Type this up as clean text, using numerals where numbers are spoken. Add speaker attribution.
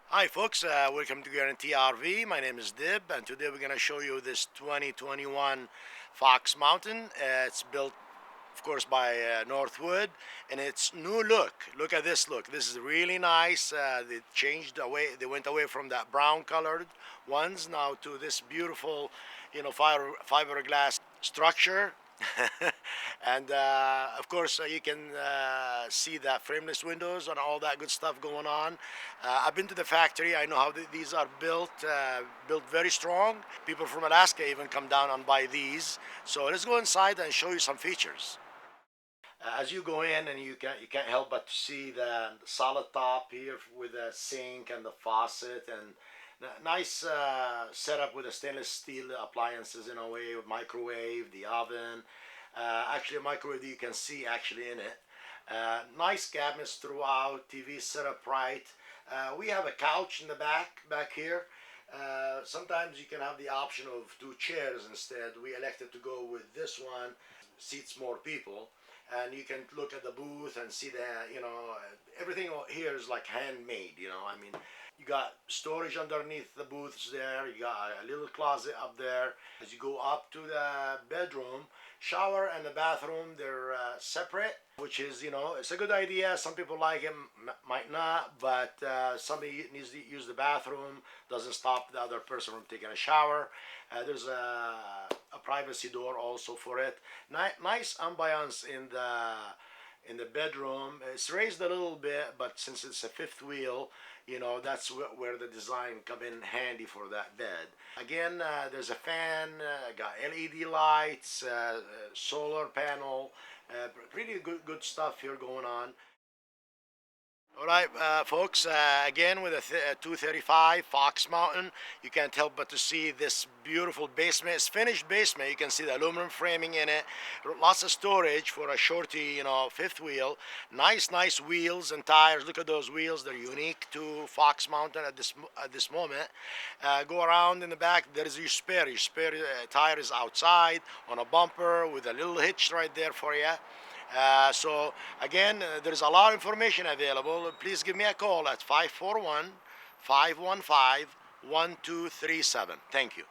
Speaker 1: Hi folks, welcome to Guaranty RV. My name is Dib, and today we're going to show you this 2021 Fox Mountain. It's built, of course, by Northwood, and it's new look. Look at this look. This is really nice. They changed away. They went away from that brown colored ones now to this beautiful, fiberglass structure. And of course you can see that frameless windows and all that good stuff going on. I've been to the factory. I know how these are built very strong. People from Alaska even come down and buy these. So let's go inside and show you some features. As you go in, and you can't help but to see the solid top here with the sink and the faucet, and nice setup with the stainless steel appliances in a way, microwave, the oven, actually a microwave that you can see actually in it. Nice cabinets throughout, TV set up right. We have a couch in the back here. Sometimes you can have the option of two chairs instead. We elected to go with this one, seats more people, and you can look at the booth and see everything here is like handmade. I mean, you got storage underneath the booths there. You got a little closet up there. As you go up to the bedroom, shower and the bathroom, they're separate, which is, it's a good idea. Some people like it, might not, but somebody needs to use the bathroom. Doesn't stop the other person from taking a shower. There's a privacy door also for it. Nice ambiance in the bedroom. It's raised a little bit, but since it's a fifth wheel, that's where the design come in handy for that bed. Again, there's a fan, got LED lights, solar panel, pretty good stuff here going on. All right, folks, again with a 235 Fox Mountain, you can't help but to see this beautiful basement. It's finished basement. You can see the aluminum framing in it. Lots of storage for a shorty, fifth wheel. Nice wheels and tires. Look at those wheels. They're unique to Fox Mountain at this moment. Go around in the back. There is your spare. Your spare tire is outside on a bumper with a little hitch right there for you. So again, there's a lot of information available. Please give me a call at 541-515-1237. Thank you.